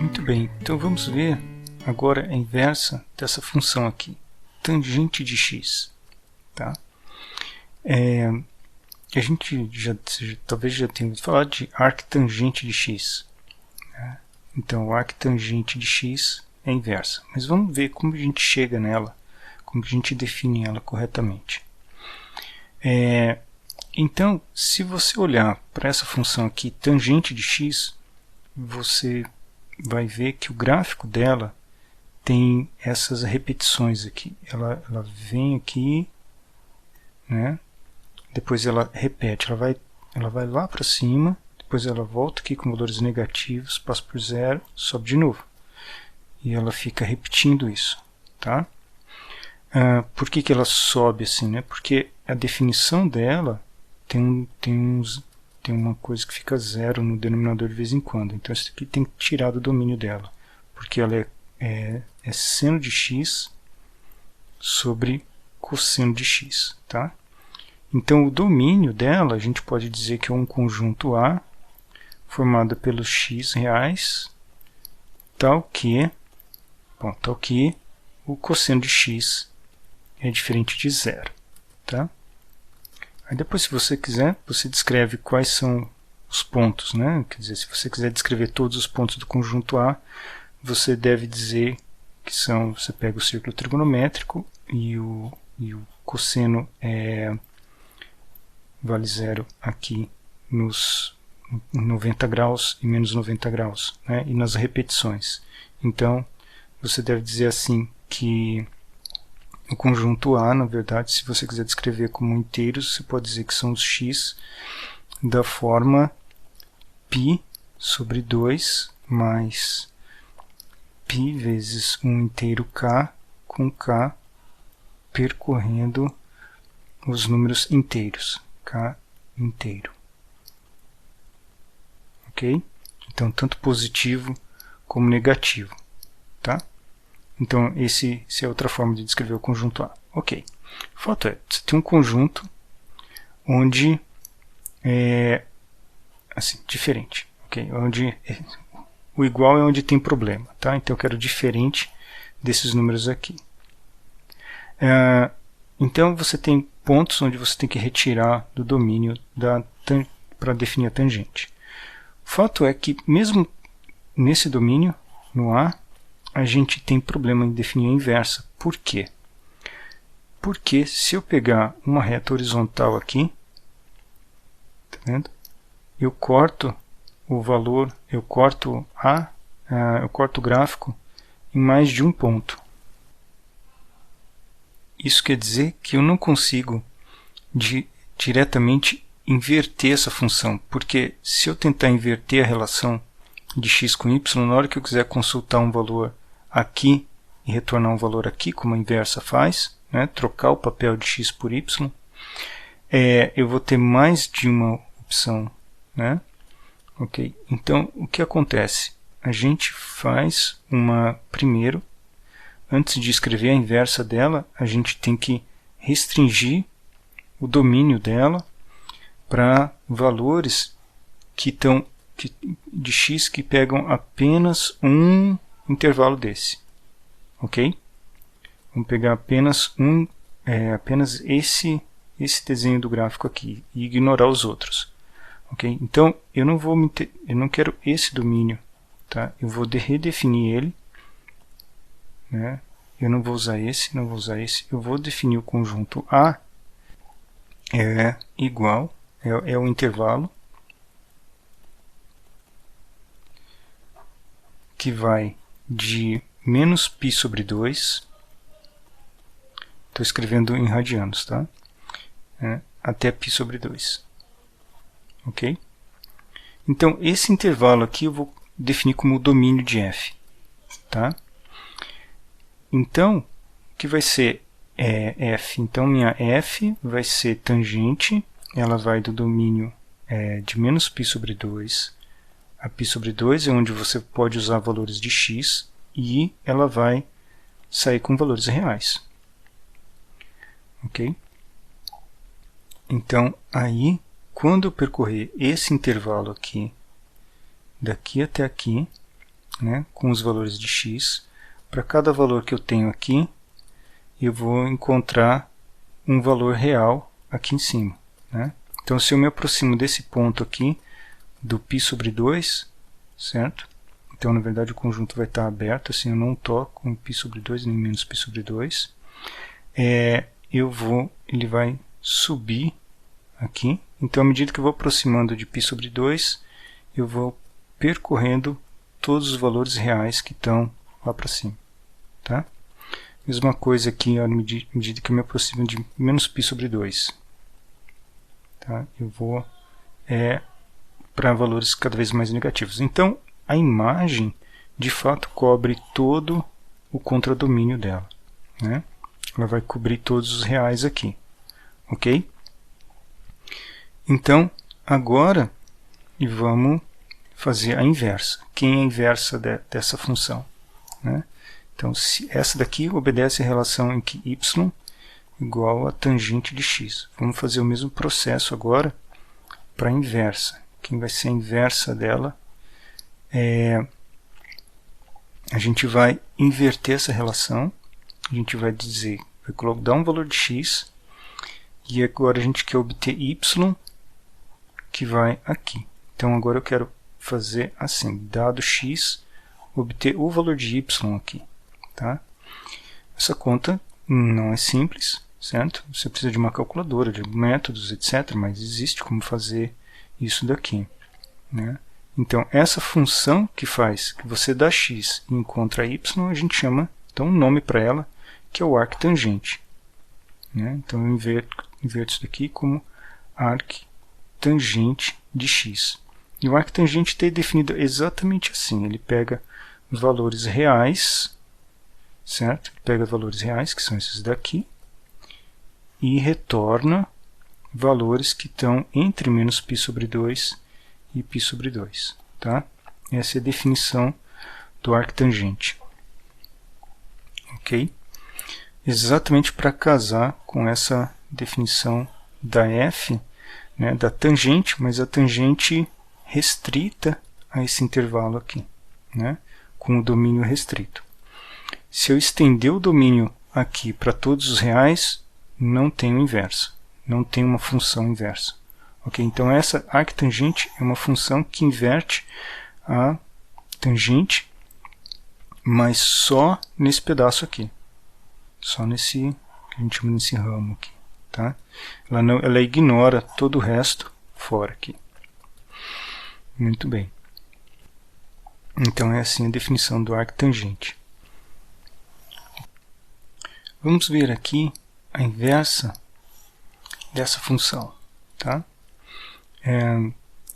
Muito bem, então vamos ver agora a inversa dessa função aqui, tangente de x. Tá? A gente talvez já tenha ouvido falar de arctangente de x. Né? Então, o arctangente de x é a inversa. Mas vamos ver como a gente chega nela, como a gente define ela corretamente. Então, se você olhar para essa função aqui, tangente de x, você vai ver que o gráfico dela tem essas repetições aqui. Ela vem aqui, né? Depois ela repete, ela vai lá para cima, depois ela volta aqui com valores negativos, passa por zero, sobe de novo. E ela fica repetindo isso. Tá? Por que ela sobe assim? Né? Porque a definição dela tem uma coisa que fica zero no denominador de vez em quando. Então isso aqui tem que tirar do domínio dela. Porque ela é seno de x sobre cosseno de x. Tá? Então o domínio dela, a gente pode dizer que é um conjunto A formado pelos x reais, tal que o cosseno de x é diferente de zero. Tá? Aí depois, se você quiser, você descreve quais são os pontos. Né? Quer dizer, se você quiser descrever todos os pontos do conjunto A, você deve dizer que são, você pega o círculo trigonométrico e o cosseno vale zero aqui nos 90 graus e menos 90 graus, né? E nas repetições. Então, você deve dizer assim que o conjunto A, na verdade, se você quiser descrever como inteiros, você pode dizer que são os x da forma π sobre 2 mais π vezes um inteiro k, com k percorrendo os números inteiros. K inteiro. Ok? Então, tanto positivo como negativo. Tá? Então, essa é outra forma de descrever o conjunto A. Ok. O fato é, você tem um conjunto onde é assim, diferente. Okay? Onde o igual é onde tem problema. Tá? Então, eu quero diferente desses números aqui. Então, você tem pontos onde você tem que retirar do domínio para definir a tangente. O fato é que, mesmo nesse domínio, no A, a gente tem problema em definir a inversa. Por quê? Porque se eu pegar uma reta horizontal aqui, tá vendo? Eu corto o valor, eu corto o gráfico em mais de um ponto. Isso quer dizer que eu não consigo diretamente inverter essa função, porque se eu tentar inverter a relação de x com y, na hora que eu quiser consultar um valor aqui e retornar um valor aqui, como a inversa faz, né, trocar o papel de x por y, eu vou ter mais de uma opção. Né? Okay? Então, o que acontece? A gente faz primeiro, antes de escrever a inversa dela, a gente tem que restringir o domínio dela para valores de x que pegam apenas um intervalo desse. Ok? Vamos pegar apenas esse desenho do gráfico aqui e ignorar os outros. Ok? Então, eu não quero esse domínio. Tá? Eu vou redefinir ele. Né? Eu não vou usar esse, não vou usar esse. Eu vou definir o conjunto A igual, é o intervalo que vai de menos π sobre 2, estou escrevendo em radianos, tá? Até π sobre 2. Ok? Então, esse intervalo aqui eu vou definir como o domínio de f. Tá? Então, o que vai ser f? Então, minha f vai ser tangente, ela vai do domínio de menos π sobre 2 a π sobre 2, é onde você pode usar valores de x, e ela vai sair com valores reais. Ok? Então, aí, quando eu percorrer esse intervalo aqui, daqui até aqui, né, com os valores de x. Para cada valor que eu tenho aqui, eu vou encontrar um valor real aqui em cima, né? Então, se eu me aproximo desse ponto aqui, do π sobre 2, certo? Então, na verdade, o conjunto vai estar aberto, assim eu não toco em π sobre 2, nem menos π sobre 2. Ele vai subir aqui. Então, à medida que eu vou aproximando de π sobre 2, eu vou percorrendo todos os valores reais que estão lá para cima, tá? Mesma coisa aqui, à medida que eu me aproximo de menos π sobre 2. Tá? Eu vou para valores cada vez mais negativos. Então, a imagem, de fato, cobre todo o contradomínio dela, né? Ela vai cobrir todos os reais aqui, ok? Então, agora, vamos fazer a inversa. Quem é a inversa dessa função, né? Então, se essa daqui obedece à relação em que y igual a tangente de x. Vamos fazer o mesmo processo agora para a inversa. Quem vai ser a inversa dela a gente vai inverter essa relação. A gente vai dizer, vai dar um valor de x e agora a gente quer obter y que vai aqui. Então agora eu quero fazer assim, dado x, obter o valor de y aqui, tá? Essa conta não é simples, certo? Você precisa de uma calculadora, de métodos, etc., mas existe como fazer isso daqui, né? Então, essa função que faz que você dá x e encontra y, a gente chama, então, um nome para ela, que é o arctangente, né? Então, eu inverto isso daqui como arctangente de x. E o arctangente está definido exatamente assim, ele pega os valores reais, certo? Ele pega valores reais, que são esses daqui, e retorna valores que estão entre menos π sobre 2 e π sobre 2. Tá? Essa é a definição do arctangente. Ok? Exatamente para casar com essa definição da f, né, da tangente, mas a tangente restrita a esse intervalo aqui, né, com o domínio restrito. Se eu estender o domínio aqui para todos os reais, não tem o inverso, não tem uma função inversa. Okay? Então, essa arctangente é uma função que inverte a tangente, mas só nesse pedaço aqui. Só nesse, que a gente chama nesse ramo aqui. Tá? Ela ignora todo o resto fora aqui. Muito bem. Então, é assim a definição do arctangente. Vamos ver aqui a inversa dessa função. Tá?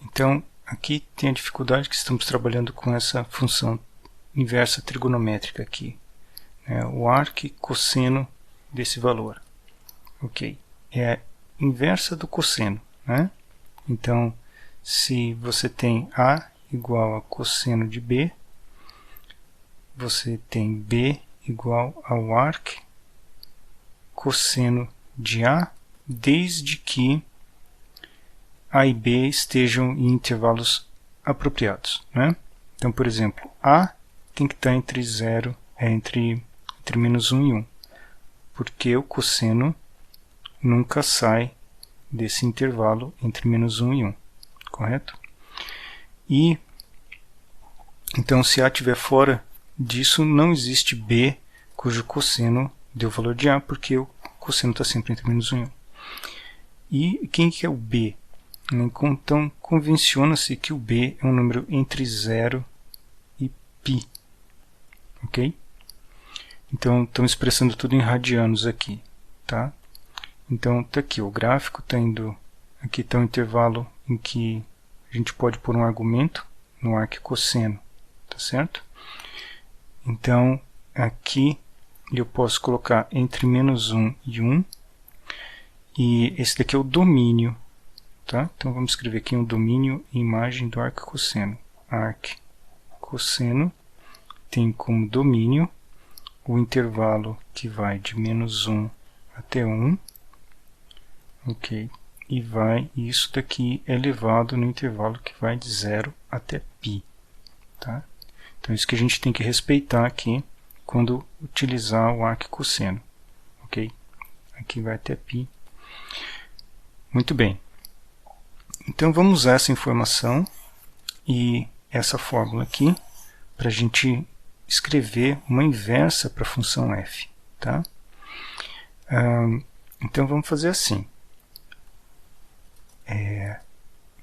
Então, aqui tem a dificuldade que estamos trabalhando com essa função inversa trigonométrica aqui, né? O arc cosseno desse valor. Ok, é a inversa do cosseno, né? Então, se você tem A igual a cosseno de B, você tem B igual ao arc cosseno de A, desde que A e B estejam em intervalos apropriados, né? Então, por exemplo, A tem que estar entre 0, entre menos 1 e 1, porque o cosseno nunca sai desse intervalo entre menos 1 e 1, correto? E, então, se A estiver fora disso, não existe B cujo cosseno dê o valor de A, porque o cosseno está sempre entre menos 1 e 1. E quem que é o B? Então, convenciona-se que o B é um número entre 0 e π. Ok? Então, estamos expressando tudo em radianos aqui. Tá? Então, está aqui. O gráfico está indo... Aqui está um intervalo em que a gente pode pôr um argumento no arc cosseno. Tá certo? Então, aqui eu posso colocar entre menos 1 e 1. E esse daqui é o domínio. Tá? Então, vamos escrever aqui um domínio e imagem do arc cosseno. Arc cosseno tem como domínio o intervalo que vai de menos 1 até 1. Ok? E isso daqui é elevado no intervalo que vai de 0 até π. Tá? Então, isso que a gente tem que respeitar aqui quando utilizar o arquicosseno. Ok? Aqui vai até π. Muito bem. Então, vamos usar essa informação e essa fórmula aqui para a gente escrever uma inversa para a função f. Tá? Então, vamos fazer assim.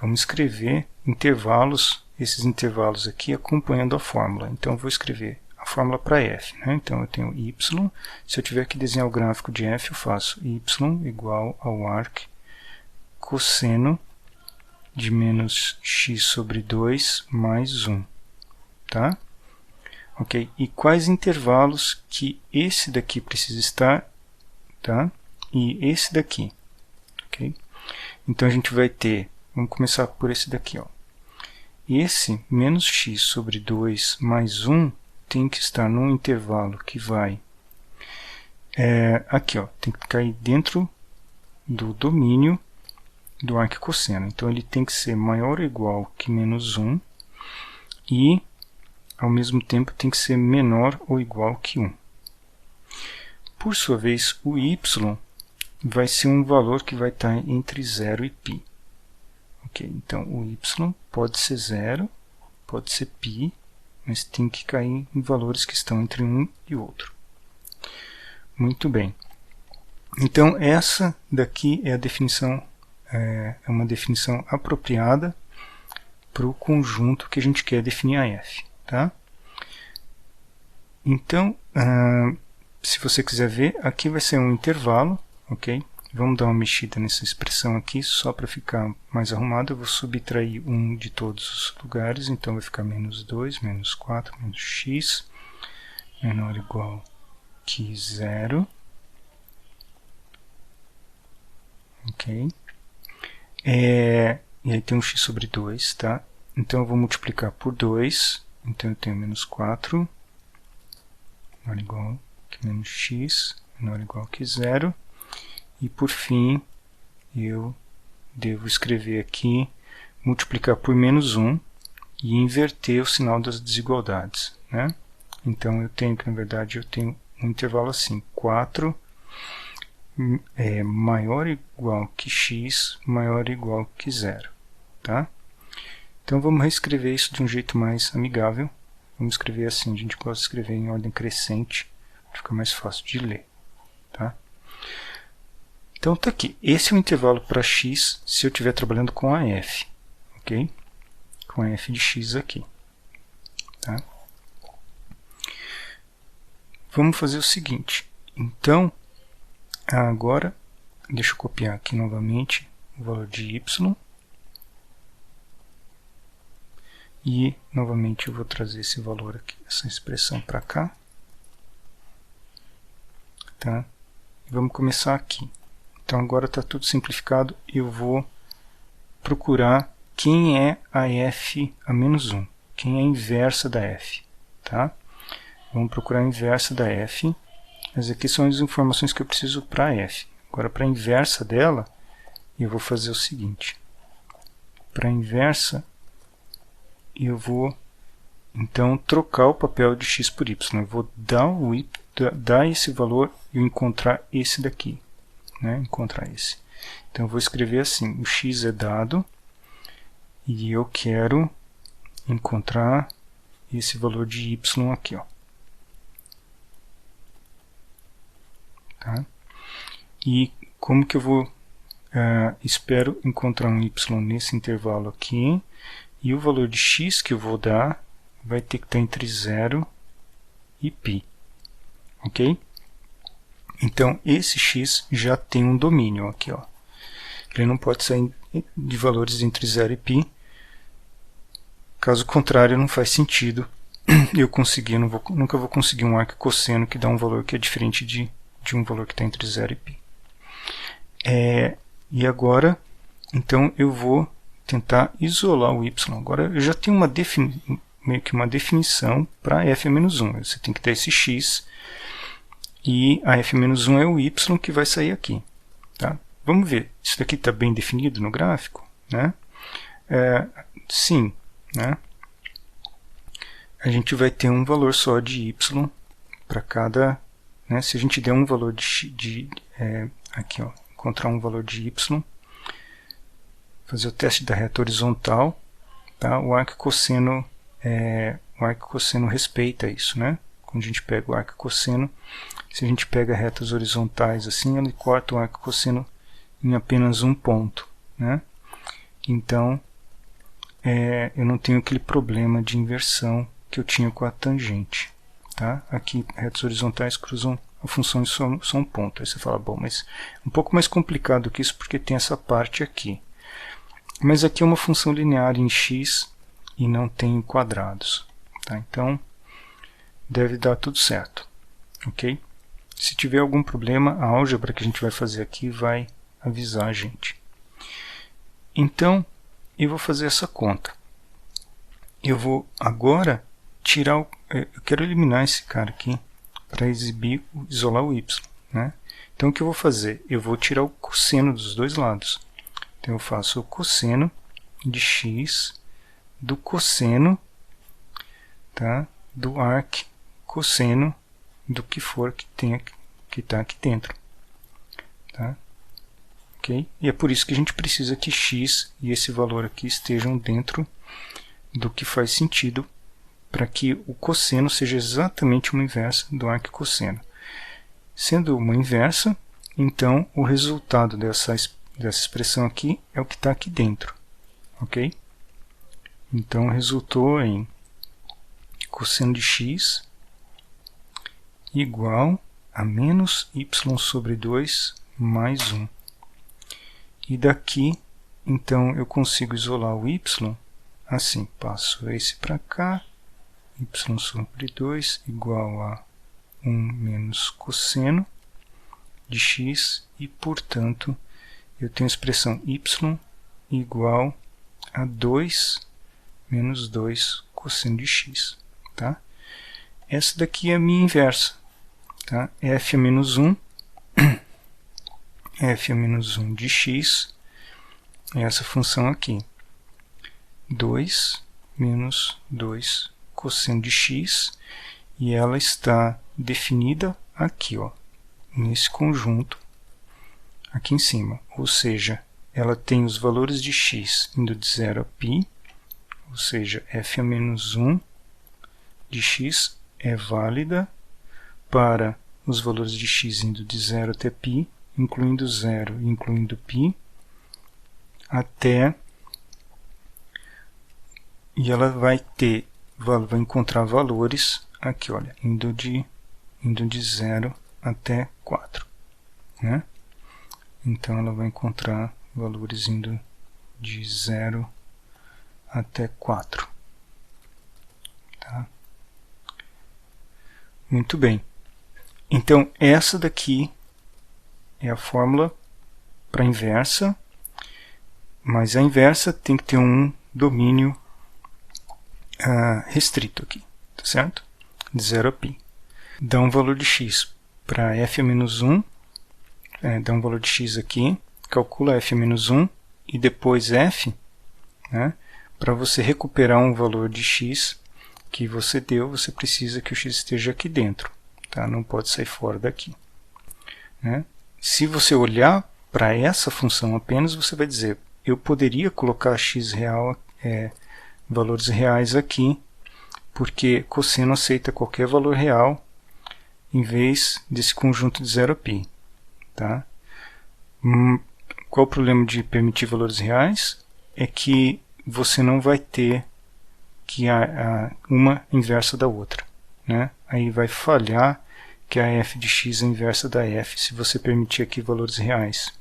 Vamos escrever intervalos, esses intervalos aqui acompanhando a fórmula. Então, eu vou escrever a fórmula para f. Né? Então, eu tenho y. Se eu tiver que desenhar o gráfico de f, eu faço y igual ao arc cosseno de menos x sobre 2 mais 1. Tá? Ok? E quais intervalos que esse daqui precisa estar, tá? E esse daqui. Ok? Então, a gente vai ter, vamos começar por esse daqui, ó. Esse menos x sobre 2 mais 1 tem que estar num intervalo que vai aqui, ó, tem que cair dentro do domínio do arquicosseno. Então, ele tem que ser maior ou igual que menos 1 e, ao mesmo tempo, tem que ser menor ou igual que 1. Por sua vez, o y vai ser um valor que vai estar entre 0 e π. Ok? Então, o y pode ser 0, pode ser π, mas tem que cair em valores que estão entre um e outro. Muito bem. Então, essa daqui é a definição, é uma definição apropriada para o conjunto que a gente quer definir a f. Tá? Então, se você quiser ver, aqui vai ser um intervalo, ok? Vamos dar uma mexida nessa expressão aqui, só para ficar mais arrumado. Eu vou subtrair 1 de todos os lugares, então vai ficar menos 2, menos 4, menos x, menor ou igual que 0. Ok? E aí tem um x sobre 2, tá? Então eu vou multiplicar por 2, então eu tenho menos 4, menor ou igual que menos x, menor ou igual que 0. E por fim, eu devo escrever aqui, multiplicar por menos 1 e inverter o sinal das desigualdades. Né? Então eu tenho que, na verdade, eu tenho um intervalo assim, 4 é maior ou igual que x, maior ou igual que 0. Tá? Então vamos reescrever isso de um jeito mais amigável. Vamos escrever assim, a gente gosta de escrever em ordem crescente, fica mais fácil de ler. Tá? Então está aqui, esse é o intervalo para x se eu estiver trabalhando com a f. Ok? Com a f de x aqui. Tá? Vamos fazer o seguinte. Então, agora, deixa eu copiar aqui novamente o valor de y. E, novamente, eu vou trazer esse valor aqui, essa expressão para cá. Tá? Vamos começar aqui. Então, agora está tudo simplificado. Eu vou procurar quem é a f a menos 1. Quem é a inversa da f. Tá? Vamos procurar a inversa da f. Essas aqui são as informações que eu preciso para a f. Agora, para a inversa dela, eu vou fazer o seguinte. Para a inversa, eu vou, então, trocar o papel de x por y. Eu vou dar esse valor e encontrar esse daqui. Né? Encontrar esse. Então, eu vou escrever assim. O x é dado e eu quero encontrar esse valor de y aqui. Ó. Tá? E como que eu vou... espero encontrar um y nesse intervalo aqui. E o valor de x que eu vou dar vai ter que estar entre 0 e π. Ok? Então, esse x já tem um domínio aqui. Ó. Ele não pode sair de valores entre 0 e π. Caso contrário, não faz sentido eu conseguir, nunca vou conseguir um arquicosseno que dá um valor que é diferente de um valor que está entre 0 e π. E agora, então, eu vou tentar isolar o y. Agora, eu já tenho meio que uma definição para f a menos 1. Você tem que ter esse x e a f menos 1 é o y que vai sair aqui. Tá? Vamos ver. Isso daqui está bem definido no gráfico? Né? Sim. Né? a gente vai ter um valor só de y para cada, né? Se a gente der um valor aqui, ó, encontrar um valor de y, fazer o teste da reta horizontal, tá? O arco cosseno respeita isso, né? Quando a gente pega o arco cosseno, se a gente pega retas horizontais assim, ele corta o arco cosseno em apenas um ponto, né? Então, eu não tenho aquele problema de inversão que eu tinha com a tangente, tá? Aqui, retas horizontais cruzam a função de só um ponto. Aí você fala, bom, mas é um pouco mais complicado que isso porque tem essa parte aqui. Mas aqui é uma função linear em x e não tem quadrados, tá? Então, deve dar tudo certo, ok? Se tiver algum problema, a álgebra que a gente vai fazer aqui vai avisar a gente. Então, eu vou fazer essa conta. Eu vou agora tirar eu quero eliminar esse cara aqui para isolar o y, né? Então, o que eu vou fazer? Eu vou tirar o cosseno dos dois lados. Então, eu faço o cosseno de x do cosseno, tá? Do arc cosseno do que for que está aqui dentro, tá? Ok? E é por isso que a gente precisa que x e esse valor aqui estejam dentro do que faz sentido para que o cosseno seja exatamente uma inversa do arc cosseno. Sendo uma inversa, então o resultado dessa expressão aqui é o que está aqui dentro, ok? Então resultou em cosseno de x igual a menos y sobre 2 mais 1. E daqui, então, eu consigo isolar o y assim. Passo esse para cá, y sobre 2 igual a 1 menos cosseno de x, e, portanto, eu tenho a expressão y igual a 2 menos 2 cosseno de x. Tá? Essa daqui é a minha inversa. Tá? F a menos 1, f a menos 1 de x é essa função aqui. 2 menos 2 cosseno de x, e ela está definida aqui, ó, nesse conjunto aqui em cima. Ou seja, ela tem os valores de x indo de 0 a π, ou seja, f a menos 1 de x é válida para os valores de x indo de 0 até π, incluindo 0 e incluindo π, até, e ela vai encontrar valores aqui, olha, indo de 0 até 4, né? Então ela vai encontrar valores indo de 0 até 4. Tá? Muito bem. Então, essa daqui é a fórmula para a inversa, mas a inversa tem que ter um domínio restrito aqui, tá certo? De 0 a π. Dá um valor de x para f a menos 1, dá um valor de x aqui, calcula f a menos 1 e depois f, né? Para você recuperar um valor de x que você deu, você precisa que o x esteja aqui dentro. Tá? Não pode sair fora daqui. Né? Se você olhar para essa função apenas, você vai dizer, eu poderia colocar x real, valores reais aqui, porque cosseno aceita qualquer valor real em vez desse conjunto de 0 a π. Tá? Qual o problema de permitir valores reais? É que você não vai ter que uma inversa da outra. Né? Aí vai falhar que a f de x é inversa da f se você permitir aqui valores reais.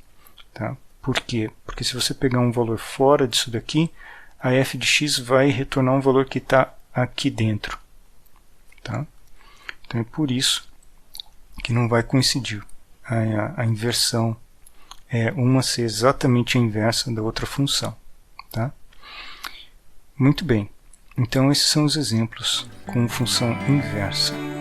Tá? Por quê? Porque se você pegar um valor fora disso daqui, a f de x vai retornar um valor que está aqui dentro. Tá? Então é por isso que não vai coincidir a inversão, uma ser exatamente a inversa da outra função. Tá? Muito bem. Então esses são os exemplos com função inversa.